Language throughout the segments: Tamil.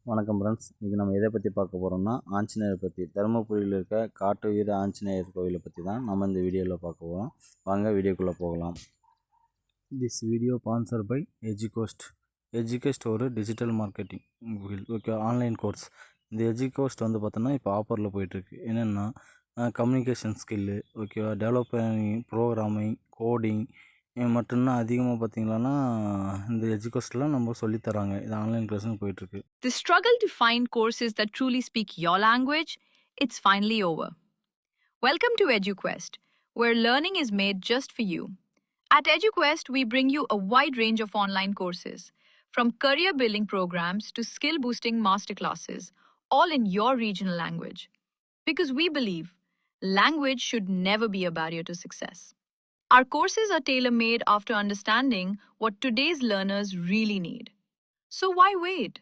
வணக்கம் ஃப்ரெண்ட்ஸ். இன்றைக்கி நம்ம எதை பற்றி பார்க்க போகிறோம்னா ஆஞ்சநேயரை பற்றி. தருமபுரியில் இருக்க காட்டு வீர ஆஞ்சநேயர் கோவிலை பற்றி தான் நம்ம இந்த வீடியோவில் பார்க்க போகிறோம். வாங்க வீடியோக்குள்ளே போகலாம். திஸ் வீடியோ ஸ்பான்சர் பை எஜுகோஸ்ட். எஜுகோஸ்ட் ஒரு digital marketing okay online course. இந்த எஜுகோஸ்ட் வந்து பார்த்தோன்னா இப்போ ஆஃபரில் போயிட்டுருக்கு. என்னென்னா கம்யூனிகேஷன் ஸ்கில்லு ஓகேவா, டெவலப்பிங், ப்ரோக்ராமிங், கோடிங் மட்டும்தான் அதிகமாக பார்த்தீங்களான்னா இந்த எஜுகோஸ்ட்லாம் நம்ம சொல்லித்தராங்க. இது ஆன்லைன் கிளாஸும் போயிட்டுருக்கு. The struggle to find courses that truly speak your language, it's finally over. Welcome to EduQuest, where learning is made just for you. At EduQuest, we bring you a wide range of online courses, from career building programs to skill boosting masterclasses, all in your regional language. Because we believe language should never be a barrier to success. Our courses are tailor made after understanding what today's learners really need. So why wait?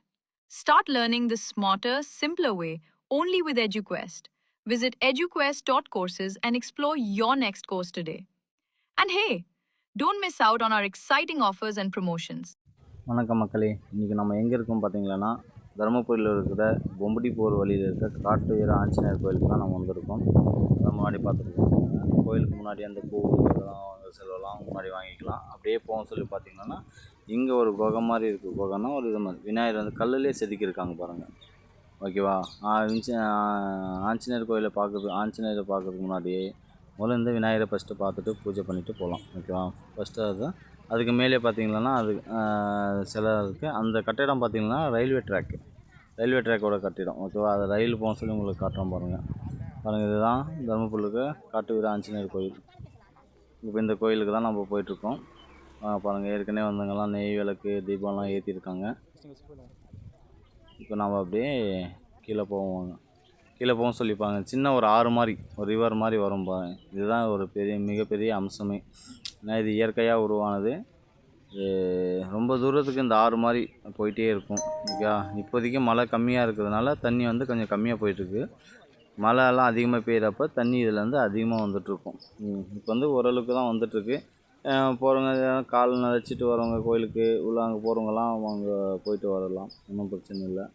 Start learning the smarter, simpler way only with EduQuest. Visit eduquest.courses and explore your next course today. And hey, don't miss out on our exciting offers and promotions. வணக்கம் மக்களே. இன்றைக்கி நம்ம எங்கே இருக்கோம் பார்த்தீங்களன்னா தருமபுரியில் இருக்கிற பொம்படி போர் வழியில் இருக்க காட்டு வீர ஆஞ்சநேயர் கோயிலுக்கு தான் நம்ம வந்திருக்கோம். அதை முன்னாடி பார்த்துருக்கோம். கோயிலுக்கு முன்னாடி அந்த பூ செல்வெல்லாம் முன்னாடி வாங்கிக்கலாம். அப்படியே போகும் சொல்லி பார்த்தீங்கன்னா இங்கே ஒரு குகை மாதிரி இருக்குது. குகைன்னா ஒரு இது மாதிரி விநாயகர் வந்து கல்லுலேயே செதுக்கியிருக்காங்க பாருங்கள். ஓகேவா, ஆஞ்சநேயர் கோயிலை ஆஞ்சநேயரை பார்க்குறதுக்கு முன்னாடியே முதல்ல இந்த விநாயகரை ஃபஸ்ட்டு பார்த்துட்டு பூஜை பண்ணிவிட்டு போகலாம். ஓகேவா, ஃபஸ்ட்டு அதுதான். அதுக்கு மேலே பார்த்தீங்கன்னா அது சிலை இருக்குது. அந்த கட்டிடம் பார்த்திங்கன்னா ரயில்வே ட்ராக்கோட கட்டிடம். ஓகேவா, அது ரயில் போக சொல்லி உங்களுக்கு காட்டுறோம் பாருங்கள். இதுதான் தருமபுரிக்கு காட்டு வீர ஆஞ்சநேயர் கோயில். இப்போ இந்த கோயிலுக்கு தான் நம்ம போயிட்டுருக்கோம். பாருங்கள், ஏற்கனவே வந்தவங்கெல்லாம் நெய் விளக்கு தீபம்லாம் ஏற்றிருக்காங்க. இப்போ நம்ம அப்படியே கீழே போவோம் சொல்லிப்பாங்க. சின்ன ஒரு ஆறு மாதிரி, ஒரு ரிவர் மாதிரி வரும் பாருங்க. இதுதான் ஒரு மிகப்பெரிய அம்சமே. ஏன்னா இது இயற்கையாக உருவானது. ரொம்ப தூரத்துக்கு இந்த ஆறு மாதிரி போயிட்டே இருக்கும். ஓகே, இப்போதைக்கு மழை கம்மியாக இருக்கிறதுனால தண்ணி வந்து கொஞ்சம் கம்மியாக போயிட்டுருக்கு. மழைலாம் அதிகமாக பெய்கிறப்ப தண்ணி இதில் வந்து அதிகமாக வந்துட்டுருக்கும். இப்போ வந்து ஓரளவுக்கு தான் வந்துட்டுருக்கு. போகிறவங்க கால் நனைச்சிட்டு வரவங்க கோயிலுக்கு உள்ள அங்கே போகிறவங்கலாம் அவங்க போயிட்டு வரலாம், ஒன்றும் பிரச்சனை இல்லை.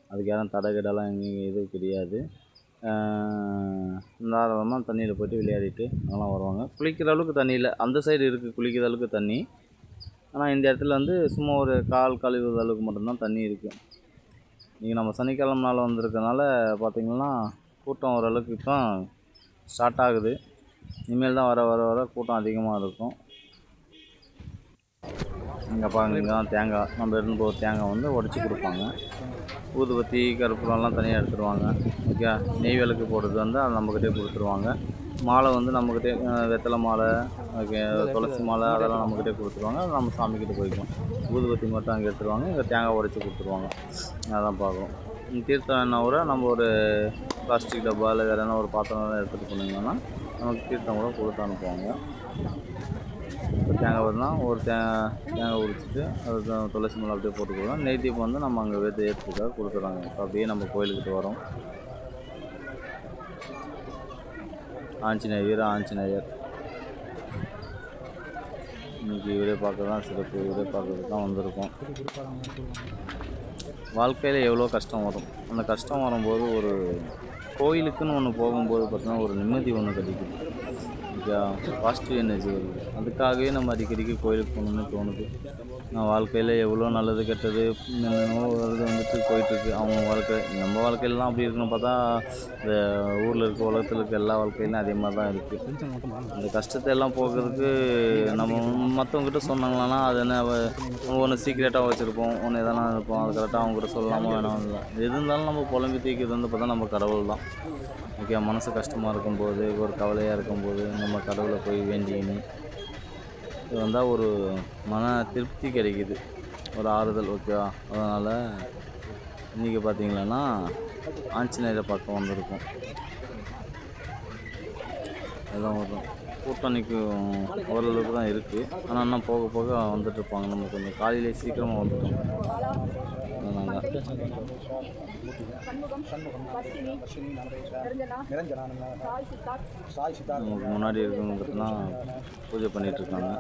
அதுக்கு யாரும் தடைகிடலாம் எங்கேயும் எதுவும் கிடையாது. தாராளமாக தண்ணியில் போய்ட்டு விளையாடிட்டு அதெல்லாம் வருவாங்க. குளிக்கிற அளவுக்கு தண்ணி இல்லை, அந்த சைடு இருக்குது குளிக்கிற அளவுக்கு தண்ணி. ஆனால் இந்த இடத்துல வந்து சும்மா ஒரு கால் கழுவுற அளவுக்கு மட்டும்தான் தண்ணி இருக்குது. இன்றைக்கி நம்ம சனிக்கிழமை நாள் வந்திருக்கனால பார்த்திங்கன்னா கூட்டம் ஓரளவுக்கு இப்போ ஸ்டார்ட் ஆகுது. இனிமேல் தான் வர கூட்டம் அதிகமாக இருக்கும். இங்கே பாருங்க, இங்கே தான் தேங்காய் நம்ம எடுத்துன்னு போகிற தேங்காய் வந்து உடச்சி கொடுப்பாங்க. ஊதுபத்தி கற்பூரம்லாம் தனியாக எடுத்துருவாங்க. ஓகே, நெய் விளக்கு போடுறது வந்து அதை நம்மக்கிட்டே கொடுத்துருவாங்க. மாலை வந்து நம்மக்கிட்டே வெத்தலை மாலை, ஓகே, துளசி மாலை அதெல்லாம் நம்மக்கிட்டே கொடுத்துருவாங்க. அதை நம்ம சாமிக்கிட்ட போய்க்கலாம். ஊதுபத்தி மட்டும் அங்கே எடுத்துருவாங்க. இங்கே தேங்காய் உடச்சி கொடுத்துருவாங்க. அதான் பார்க்குறோம். தீர்த்தம் என்ன கூட நம்ம ஒரு பிளாஸ்டிக் டப்பா இல்லை வேறு என்ன ஒரு பாத்திரம் எடுத்துகிட்டு போனீங்கன்னா நமக்கு தீர்த்தம் கூட கொடுத்து அனுப்புவாங்க. இப்போ தேங்காய் வரலாம், ஒரு தேங்காய் உரிச்சிட்டு அது துளசி மலை அப்படியே போட்டு கொடுக்கலாம். நெய் தீபம் வந்து நம்ம அங்கே ஏற்றுக்காக கொடுத்துட்றாங்க. இப்போ அப்படியே நம்ம கோயிலுக்கிட்ட வரோம். வீர ஆஞ்சநேயர் இன்றைக்கி இவரே பார்க்க தான் சிறப்பு. இவரே பார்க்கறதுக்கு தான் வந்திருக்கோம். வாழ்க்கையில் எவ்வளோ கஷ்டம் வரும். அந்த கஷ்டம் வரும்போது ஒரு கோயிலுக்குன்னு ஒன்று போகும்போது பார்த்தீங்கன்னா ஒரு நிம்மதி ஒன்று கிடைக்குது. பாசிட்டிவ் எனர்ஜி வருது. அதுக்காகவே நம்ம அடிக்கடிக்கு கோயிலுக்கு போகணுன்னு தோணுது. நான் வாழ்க்கையில் எவ்வளோ நல்லது கெட்டது வருது வந்துட்டு போயிட்டுருக்கு. அவங்க வாழ்க்கை நம்ம வாழ்க்கையிலலாம் அப்படி இருக்குன்னு பார்த்தா இந்த ஊரில் இருக்க உலகத்தில் இருக்க எல்லா வாழ்க்கையிலும் அதே மாதிரி தான் இருக்குது. அந்த கஷ்டத்தை எல்லாம் போகிறதுக்கு நம்ம மற்றவங்ககிட்ட சொன்னாங்களான்னா அது என்ன நம்ம ஒன்று சீக்ரெட்டாக வச்சுருப்போம், ஒன்று எதனா இருப்போம். அது கரெக்டாக அவங்ககிட்ட சொல்லலாமா வேணாம் இல்லை. எது இருந்தாலும் நம்ம புலம்பி தீக்கிறது வந்து பார்த்தா நம்ம கடவுள் தான். ஓகே, மனசு கஷ்டமாக இருக்கும்போது, ஒரு கவலையாக இருக்கும்போது நம்ம கடவுளை போய் வேண்டிக்கின்னு இது வந்தால் ஒரு மன திருப்தி கிடைக்குது, ஒரு ஆறுதல். ஓகேவா, அதனால் இன்றைக்கி பார்த்திங்களன்னா ஆஞ்சநேயரை பார்க்க வந்திருக்கோம். எல்லாம் வரும். கூட்டம் இன்றைக்கி ஓரளவுக்கு தான் இருக்குது. ஆனால் இன்னும் போக போக வந்துட்டுருப்பாங்க. நம்ம கொஞ்சம் காலையிலே சீக்கிரமாக வந்துட்டோம். நமக்கு முன்னாடி இருக்கவங்க பார்த்தீங்கன்னா பூஜை பண்ணிகிட்ருக்காங்க.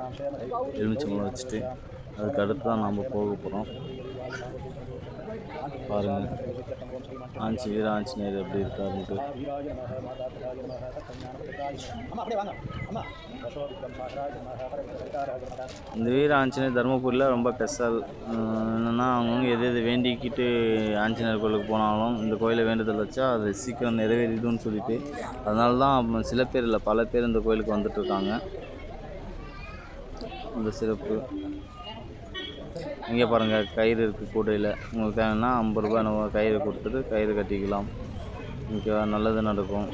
எலுமிச்சம்பழம் வச்சுட்டு அதுக்கு அடுத்து தான் நாம் போக போகிறோம். பாருங்கள் வீர ஆஞ்சநேயர் எப்படி இருக்காருன்ட்டு. இந்த வீர ஆஞ்சநேயர் தருமபுரியில் ரொம்ப ஸ்பெஷல். என்னென்னா அவங்கவுங்க எது எது வேண்டிக்கிட்டு ஆஞ்சநேயர் கோயிலுக்கு போனாலும் இந்த கோயிலை வேண்டுதல் வச்சா அது சீக்கிரம் நிறைவேறிடும்னு சொல்லிட்டு அதனால தான் சில பேர் இல்லை பல பேர் இந்த கோயிலுக்கு வந்துட்டுருக்காங்க. இந்த சிறப்பு இங்கே பாருங்கள், கயிறு இருக்குது கூடையில். உங்களுக்கு தேவைன்னா 50 ரூபாய் நம்ம கயிறு கொடுத்துட்டு கயிறு கட்டிக்கலாம். இங்கே நல்லது நடக்கும்.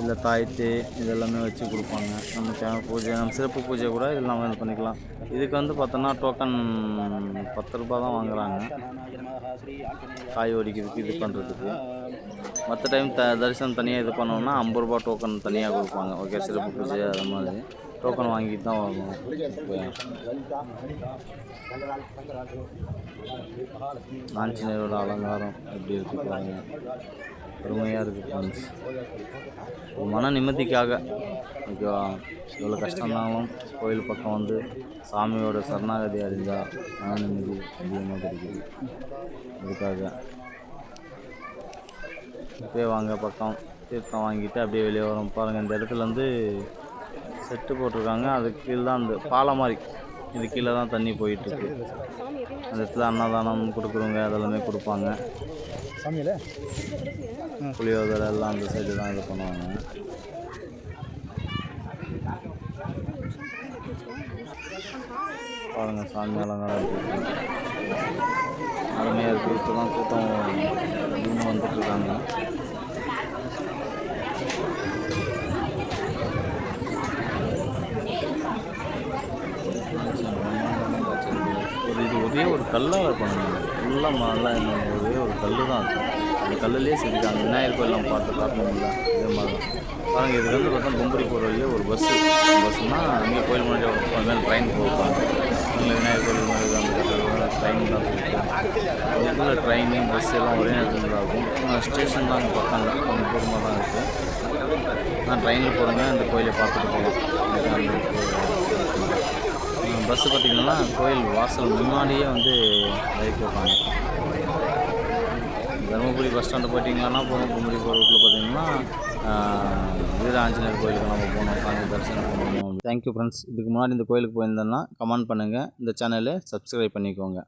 இல்லை தாயத்து இதெல்லாமே வச்சு கொடுப்பாங்க. நம்ம தேவை பூஜை நம்ம சிறப்பு பூஜை கூட இதெல்லாம் வந்து பண்ணிக்கலாம். இதுக்கு வந்து பார்த்தோன்னா டோக்கன் 10 ரூபா தான் வாங்குகிறாங்க காய் ஒடிக்கிறதுக்கு இது பண்ணுறதுக்கு. மற்ற டைம் தரிசனம் தனியாக இது பண்ணோம்னா 50 ரூபா டோக்கன் தனியாக கொடுப்பாங்க. ஓகே, சிறப்பு பூஜை அது மாதிரி டோக்கன் வாங்கிட்டு தான் வரணும். ஆஞ்சநேயரோட அலங்காரம் எப்படி இருக்குது பாருங்க, பெருமையாக இருக்குது ஃப்ரெண்ட்ஸ். ஒரு மன நிம்மதிக்காக ஓகேவா, எவ்வளோ கஷ்டம்னாலும் கோயில் பக்கம் வந்து சாமியோட சரணாகதி அடைஞ்சால் மன நிம்மதி அதிகமாக கிடைக்குது. அதுக்காக இப்போயே வாங்க பக்கம் தீர்த்தம் வாங்கிட்டு அப்படியே வெளியே வரோம். பாருங்கள், இந்த இடத்துல வந்து செட்டு போட்டிருக்காங்க. அதுக்கு கீழே தான் அந்த பாலம் மாதிரி, இது கீழே தான் தண்ணி போயிட்டுருக்கு. அந்த இடத்துல அன்னதானம் கொடுக்குறவங்க அதெல்லாமே கொடுப்பாங்க. புளியோதரை எல்லாம் அந்த சைடு தான் இது பண்ணுவாங்க. பாருங்கள், சாமி அலங்காரம் அருமையாக இருக்குது. இப்போ தான் கூட்டம் இன்னும் வந்துட்டுருக்காங்க. இது ஒரே ஒரு கல்லால் பண்ணுங்க, ஃபுல்லாக நல்லா ஒரே ஒரு கல் தான் இருக்கும். அந்த கல்லுலேயே செஞ்சுட்டாங்க. விநாயகர் கோயில் நம்ம பார்த்து காட்டணும் இல்லை, இதே மாதிரி தான் பாருங்கள். இது வந்து பார்த்தா பொம்பரி போகிற வழியே ஒரு பஸ்ஸுனால் அங்கே கோயில் முன்னாடி ஒரு மேலே ட்ரெயின் போவாங்க. இல்லை விநாயகர் கோயில் மாதிரி அந்த கட்டத்தில் ட்ரெயின் தான் போயிட்டு இந்த இடத்துல ட்ரெயின் பஸ் எல்லாம் ஒரே நேரத்தில் தான் இருக்கும். ஸ்டேஷன் தான் அங்கே பக்கம் கொஞ்சம் தூரமாக தான் இருக்குது. நான் ட்ரெயினில் போகிறேங்க இந்த கோயிலை பார்த்துட்டு போகலாம். பஸ்ஸு பார்த்திங்கன்னா கோயில் வாசல் முன்னாடியே வந்து இறக்கி வைப்பாங்க. தருமபுரி பஸ் ஸ்டாண்டு போயிட்டிங்கன்னா போகணும். பொம்பரி போகிற ரூட்டில் பார்த்திங்கன்னா வீர ஆஞ்சநேயர் கோயிலுக்கு நம்ம போகணும், சாமி தரிசனம் பண்ணணும். Thank you friends. இதுக்கு முன்னாடி இந்த கோயிலுக்கு போயிருந்தேன்னா கமெண்ட் பண்ணுங்கள். இந்த சேனலை சப்ஸ்கிரைப் பண்ணிக்கோங்க.